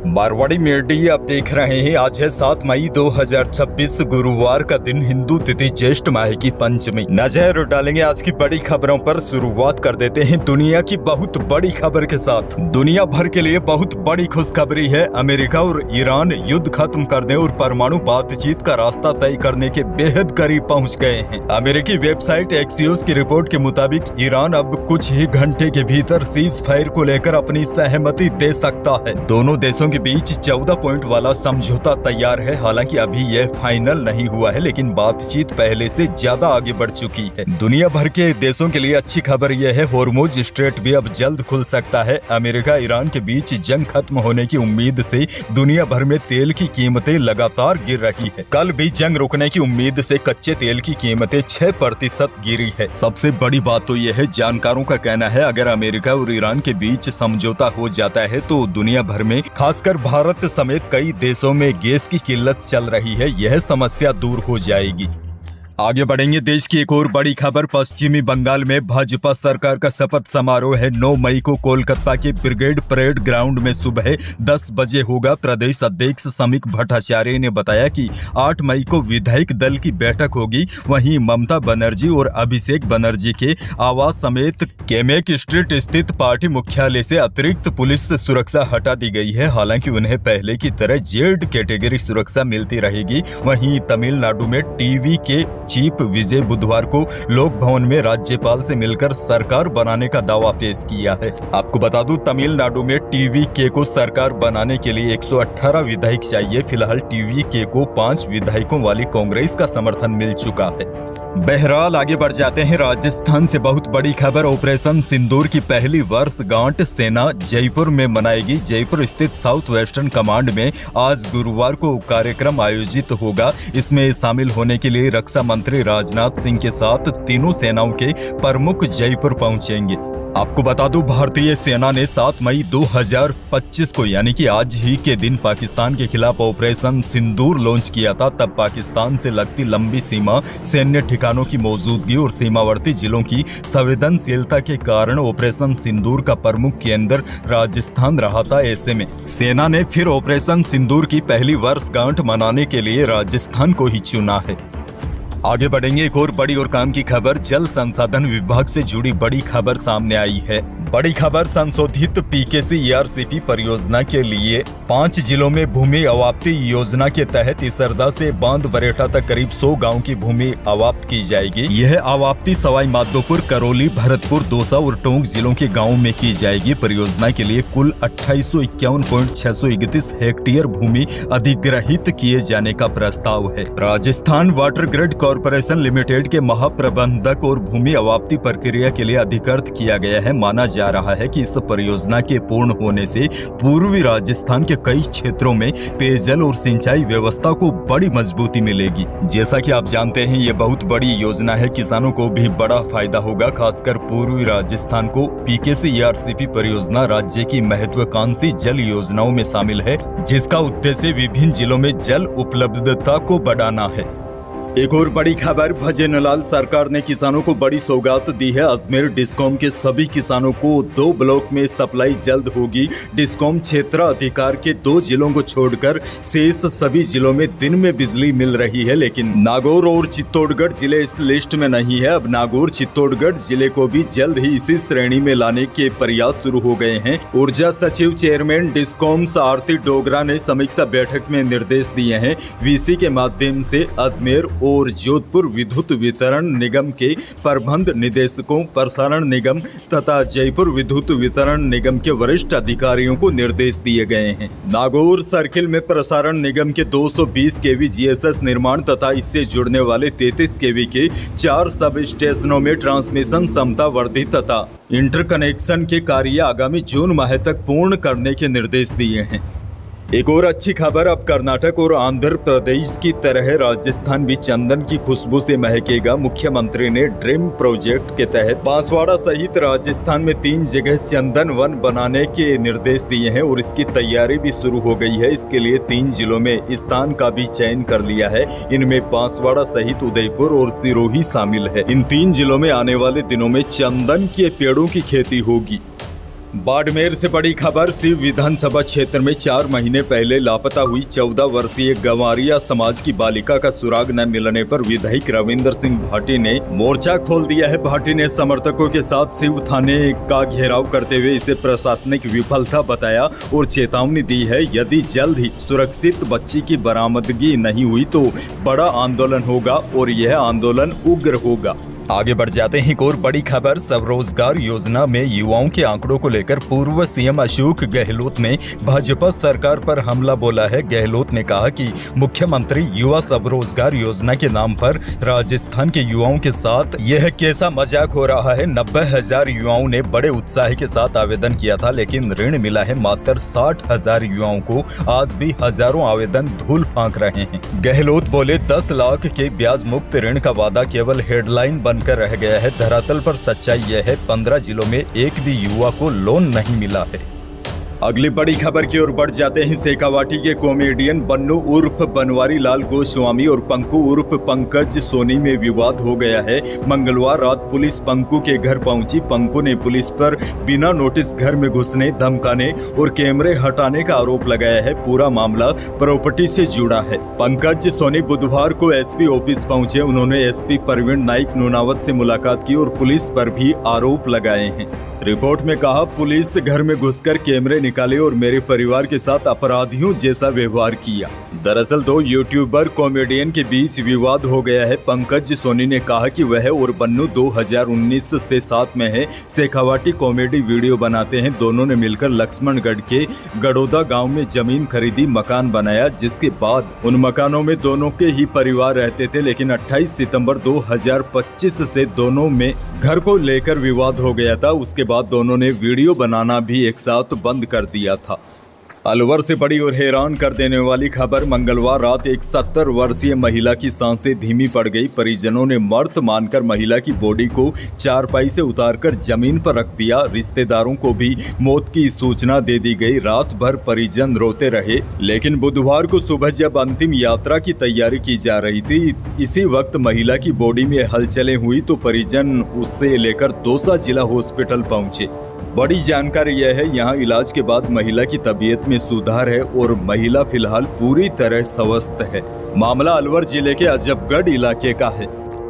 Marwari media आप देख रहे हैं। आज है 7 मई 2026 गुरुवार का दिन, हिंदू तिथि ज्येष्ठ माह की पंचमी। नजर डालेंगे आज की बड़ी खबरों पर। शुरुआत कर देते हैं दुनिया की बहुत बड़ी खबर के साथ। दुनिया भर के लिए बहुत बड़ी खुशखबरी है। अमेरिका और ईरान युद्ध खत्म करने और परमाणु बातचीत का रास्ता तय करने के बेहद करीब पहुंच गए हैं। अमेरिकी वेबसाइट एक्सियोस की रिपोर्ट के मुताबिक ईरान अब कुछ ही घंटे के भीतर सीज फायर को लेकर अपनी सहमति दे सकता है। दोनों देशों के बीच 14 पॉइंट वाला समझौता तैयार है। हालांकि अभी यह फाइनल नहीं हुआ है, लेकिन बातचीत पहले से ज्यादा आगे बढ़ चुकी है। दुनिया भर के देशों के लिए अच्छी खबर यह है, हॉर्मुज स्ट्रेट भी अब जल्द खुल सकता है। अमेरिका ईरान के बीच जंग खत्म होने की उम्मीद से दुनिया भर में तेल की कीमतें लगातार गिर रही है। कल भी जंग रुकने की उम्मीद से कच्चे तेल की कीमतें 6% गिरी है। सबसे बड़ी बात तो यह है, जानकारों का कहना है अगर अमेरिका और ईरान के बीच समझौता हो जाता है तो दुनिया भर में खासकर भारत समेत कई देशों में गैस की किल्लत चल रही है, यह समस्या दूर हो जाएगी। आगे बढ़ेंगे। देश की एक और बड़ी खबर, पश्चिमी बंगाल में भाजपा सरकार का शपथ समारोह है। 9 मई को कोलकाता के ब्रिगेड परेड ग्राउंड में सुबह 10 बजे होगा। प्रदेश अध्यक्ष समीक भट्टाचार्य ने बताया कि 8 मई को विधायक दल की बैठक होगी। वहीं ममता बनर्जी और अभिषेक बनर्जी के आवास समेत केमेक स्ट्रीट स्थित पार्टी मुख्यालय से अतिरिक्त पुलिस सुरक्षा हटा दी गई है। हालांकि उन्हें पहले की तरह जेड कैटेगरी सुरक्षा मिलती रहेगी। वहीं तमिलनाडु में टीवी के चीफ विजय बुधवार को लोक भवन में राज्यपाल से मिलकर सरकार बनाने का दावा पेश किया है। आपको बता दूं, तमिलनाडु में टीवीके को सरकार बनाने के लिए 118 विधायक चाहिए। फिलहाल टीवीके को 5 विधायकों वाली कांग्रेस का समर्थन मिल चुका है। बहरहाल आगे बढ़ जाते हैं। राजस्थान से बहुत बड़ी खबर, ऑपरेशन सिंदूर की पहली वर्षगांठ सेना जयपुर में मनाएगी। जयपुर स्थित साउथ वेस्टर्न कमांड में आज गुरुवार को कार्यक्रम आयोजित होगा। इसमें शामिल होने के लिए रक्षा मंत्री राजनाथ सिंह के साथ तीनों सेनाओं के प्रमुख जयपुर पहुंचेंगे। आपको बता दूं, भारतीय सेना ने 7 मई 2025 को यानी कि आज ही के दिन पाकिस्तान के खिलाफ ऑपरेशन सिंदूर लॉन्च किया था। तब पाकिस्तान से लगती लंबी सीमा, सैन्य ठिकानों की मौजूदगी और सीमावर्ती जिलों की संवेदनशीलता के कारण ऑपरेशन सिंदूर का प्रमुख केंद्र राजस्थान रहा था। ऐसे में सेना ने फिर ऑपरेशन सिंदूर की पहली वर्षगांठ मनाने के लिए राजस्थान को ही चुना है। आगे बढ़ेंगे। एक और बड़ी और काम की खबर, जल संसाधन विभाग से जुड़ी बड़ी खबर सामने आई है। बड़ी खबर, संशोधित पीकेसी ईआरसीपी परियोजना के लिए 5 जिलों में भूमि अवाप्ति योजना के तहत इसरदा से बांध बरेठा तक करीब 100 गांव की भूमि अवाप्त की जाएगी। यह अवाप्ति सवाई माधोपुर, करौली, भरतपुर, दौसा और टोंक जिलों के गाँव में की जाएगी। परियोजना के लिए कुल 2851.631 हेक्टेयर भूमि अधिग्रहित किए जाने का प्रस्ताव है। Rajasthan water grid corporation limited के महाप्रबंधक और भूमि अवाप्ति प्रक्रिया के लिए अधिकृत किया गया है। माना जा रहा है कि इस परियोजना के पूर्ण होने से पूर्वी राजस्थान के कई क्षेत्रों में पेयजल और सिंचाई व्यवस्था को बड़ी मजबूती मिलेगी। जैसा कि आप जानते हैं, ये बहुत बड़ी योजना है, किसानों को भी बड़ा फायदा होगा। खासकर पूर्वी राजस्थान को पीकेसी ईआरसीपी परियोजना राज्य की महत्वाकांक्षी जल योजनाओं में शामिल है, जिसका उद्देश्य विभिन्न जिलों में जल उपलब्धता को बढ़ाना है। एक और बड़ी खबर, भजनलाल सरकार ने किसानों को बड़ी सौगात दी है। अजमेर डिस्कॉम के सभी किसानों को 2 ब्लॉक में सप्लाई जल्द होगी। डिस्कॉम क्षेत्र अधिकार के 2 जिलों को छोड़कर शेष सभी जिलों में दिन में बिजली मिल रही है, लेकिन नागौर और चित्तौड़गढ़ जिले इस लिस्ट में नहीं है। अब नागौर, चित्तौड़गढ़ जिले को भी जल्द ही इसी श्रेणी में लाने के प्रयास शुरू हो गए हैं। ऊर्जा सचिव चेयरमैन डिस्कॉम आरती डोगरा ने समीक्षा बैठक में निर्देश दिए हैं। वीसी के माध्यम से अजमेर और जोधपुर विद्युत वितरण निगम के प्रबंध निदेशकों, प्रसारण निगम तथा जयपुर विद्युत वितरण निगम के वरिष्ठ अधिकारियों को निर्देश दिए गए हैं। नागौर सर्किल में प्रसारण निगम के 220 केवी जीएसएस निर्माण तथा इससे जुड़ने वाले 33 केवी के 4 सब स्टेशनों में ट्रांसमिशन क्षमता वर्धित तथा इंटरकनेक्शन के कार्य आगामी जून माह तक पूर्ण करने के निर्देश दिए हैं। एक और अच्छी खबर, अब कर्नाटक और आंध्र प्रदेश की तरह राजस्थान भी चंदन की खुशबू से महकेगा। मुख्यमंत्री ने ड्रीम प्रोजेक्ट के तहत बांसवाड़ा सहित राजस्थान में 3 जगह चंदन वन बनाने के निर्देश दिए हैं और इसकी तैयारी भी शुरू हो गई है। इसके लिए 3 जिलों में स्थान का भी चयन कर लिया है। इनमें बांसवाड़ा सहित उदयपुर और सिरोही शामिल है। इन 3 जिलों में आने वाले दिनों में चंदन के पेड़ों की खेती होगी। बाड़मेर से बड़ी खबर। शिव विधानसभा क्षेत्र में 4 महीने पहले लापता हुई 14 वर्षीय गंवारिया समाज की बालिका का सुराग न मिलने पर विधायक रविंद्र सिंह भाटी ने मोर्चा खोल दिया है। भाटी ने समर्थकों के साथ शिव थाने का घेराव करते हुए इसे प्रशासनिक विफलता बताया और चेतावनी दी है, यदि जल्द ही सुरक्षित बच्ची की बरामदगी नहीं हुई तो बड़ा आंदोलन होगा और यह आंदोलन उग्र होगा। आगे बढ़ जाते हैं। एक और बड़ी खबर। स्वरोजगार योजना में युवाओं के आंकड़ों को लेकर पूर्व सीएम अशोक गहलोत ने भाजपा सरकार पर हमला बोला है। गहलोत ने कहा कि मुख्यमंत्री युवा स्वरोजगार योजना के नाम पर राजस्थान के युवाओं के साथ यह कैसा मजाक हो रहा है। 90,000 युवाओं ने बड़े उत्साह के साथ आवेदन किया था, लेकिन ऋण मिला है मात्र 60,000 युवाओं को। आज भी हजारों आवेदन धूल फांक रहे हैं। गहलोत बोले 10 लाख के ब्याज मुक्त ऋण का वादा केवल हेडलाइन बनकर रह गया है। धरातल पर सच्चाई यह है, 15 जिलों में एक भी युवा को लोन नहीं मिला है। अगली बड़ी खबर की ओर बढ़ जाते हैं। शेखावाटी के कॉमेडियन बन्नू उर्फ बनवारी लाल गोस्वामी और पंकु उर्फ पंकज सोनी में विवाद हो गया है। मंगलवार रात पुलिस पंकु के घर पहुंची। पंकु ने पुलिस पर बिना नोटिस घर में घुसने, धमकाने और कैमरे हटाने का आरोप लगाया है। पूरा मामला प्रॉपर्टी से जुड़ा है। पंकज सोनी बुधवार को एसपी ऑफिस पहुंचे। उन्होंने एसपी प्रवीण नाइक नूनावत से मुलाकात की और पुलिस पर भी आरोप लगाए हैं। रिपोर्ट में कहा, पुलिस घर में घुसकर कैमरे निकाले और मेरे परिवार के साथ अपराधियों जैसा व्यवहार किया। दरअसल 2 यूट्यूबर कॉमेडियन के बीच विवाद हो गया है। पंकज सोनी ने कहा कि वह और बन्नू 2019 से साथ में है, शेखावाटी कॉमेडी वीडियो बनाते हैं। दोनों ने मिलकर लक्ष्मणगढ़ के गड़ोदा गांव में जमीन खरीदी, मकान बनाया, जिसके बाद उन मकानों में दोनों के ही परिवार रहते थे। लेकिन 28 सितंबर 2025 से दोनों में घर को लेकर विवाद हो गया था। उसके बाद दोनों ने वीडियो बनाना भी एक साथ बंद कर दिया था। अलवर से बड़ी और हैरान कर देने वाली खबर। मंगलवार रात एक 70 वर्षीय महिला की सांसें धीमी पड़ गई। परिजनों ने मृत मानकर महिला की बॉडी को चारपाई से उतारकर जमीन पर रख दिया। रिश्तेदारों को भी मौत की सूचना दे दी गई। रात भर परिजन रोते रहे, लेकिन बुधवार को सुबह जब अंतिम यात्रा की तैयारी की जा रही थी, इसी वक्त महिला की बॉडी में हलचलें हुई तो परिजन उससे लेकर दौसा जिला हॉस्पिटल पहुंचे। बड़ी जानकारी यह है, यहाँ इलाज के बाद महिला की तबीयत में सुधार है और महिला फिलहाल पूरी तरह स्वस्थ है। मामला अलवर जिले के अजबगढ़ इलाके का है।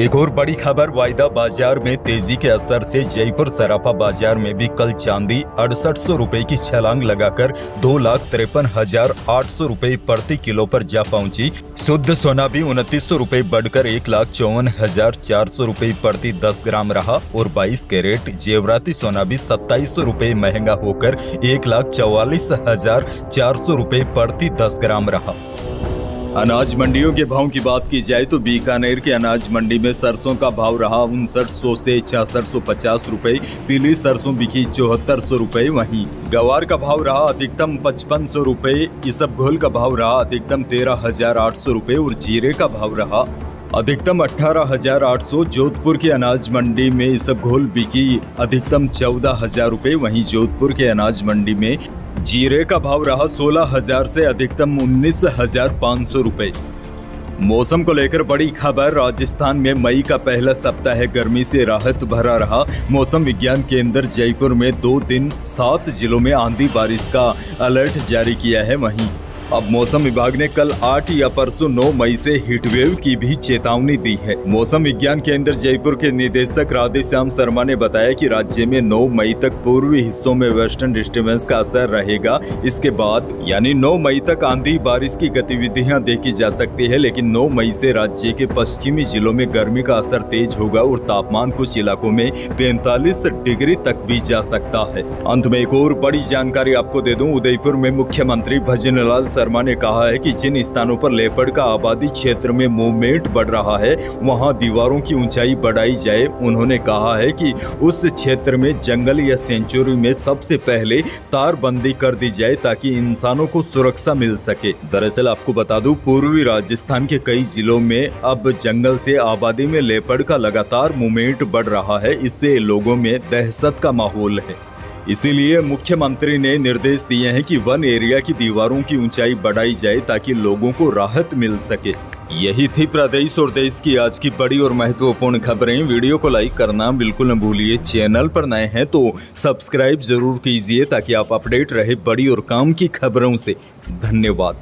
एक और बड़ी खबर। वायदा बाजार में तेजी के असर से जयपुर सराफा बाजार में भी कल चांदी 6800 रुपए की छलांग लगाकर 2,53,800 रुपए प्रति किलो पर जा पहुंची। शुद्ध सोना भी 2900 रुपए बढ़कर 1,54,400 रुपए प्रति 10 ग्राम रहा और 22 कैरेट जेवराती सोना भी 2700 रुपए महंगा होकर 1,44,400 रुपए प्रति 10 ग्राम रहा। अनाज मंडियों के भाव की बात की जाए तो बीकानेर के अनाज मंडी में सरसों का भाव रहा 5900 से 6650 रुपए। पीली सरसों बिकी 7400 रुपए। वहीं गवार का भाव रहा अधिकतम 5500 रुपए। इसबगोल का भाव रहा अधिकतम 13,800 रुपए और जीरे का भाव रहा अधिकतम 18,800। जोधपुर के अनाज मंडी में इसबगोल बिकी अधिकतम 14,000 रुपए। वहीं जोधपुर के अनाज मंडी में जीरे का भाव रहा 16,000 से अधिकतम 19,500 रुपए। मौसम को लेकर बड़ी खबर। राजस्थान में मई का पहला सप्ताह गर्मी से राहत भरा रहा। मौसम विज्ञान केंद्र जयपुर में 2 दिन 7 जिलों में आंधी बारिश का अलर्ट जारी किया है। वहीं अब मौसम विभाग ने कल 8 या परसों 9 मई से हीटवेव की भी चेतावनी दी है। मौसम विज्ञान केंद्र जयपुर के निदेशक राधेश्याम शर्मा ने बताया कि राज्य में 9 मई तक पूर्वी हिस्सों में वेस्टर्न डिस्टर्बेंस का असर रहेगा। इसके बाद यानी 9 मई तक आंधी बारिश की गतिविधियां देखी जा सकती है, लेकिन 9 मई से राज्य के पश्चिमी जिलों में गर्मी का असर तेज होगा और तापमान कुछ इलाकों में 45 डिग्री तक भी जा सकता है। अंत में एक और बड़ी जानकारी आपको दे दूं। उदयपुर में मुख्यमंत्री भजनलाल शर्मा ने कहा है कि जिन स्थानों पर लेपर्ड का आबादी क्षेत्र में मूवमेंट बढ़ रहा है, वहां दीवारों की ऊंचाई बढ़ाई जाए। उन्होंने कहा है कि उस क्षेत्र में जंगल या सेंचुरी में सबसे पहले तारबंदी कर दी जाए ताकि इंसानों को सुरक्षा मिल सके। दरअसल आपको बता दूं, पूर्वी राजस्थान के कई जिलों में अब जंगल से आबादी में लेपर्ड का लगातार मूवमेंट बढ़ रहा है। इससे लोगों में दहशत का माहौल है। इसीलिए मुख्यमंत्री ने निर्देश दिए हैं कि वन एरिया की दीवारों की ऊंचाई बढ़ाई जाए ताकि लोगों को राहत मिल सके। यही थी प्रदेश और देश की आज की बड़ी और महत्वपूर्ण खबरें। वीडियो को लाइक करना बिल्कुल न भूलिए। चैनल पर नए हैं तो सब्सक्राइब जरूर कीजिए ताकि आप अपडेट रहे बड़ी और काम की खबरों से। धन्यवाद।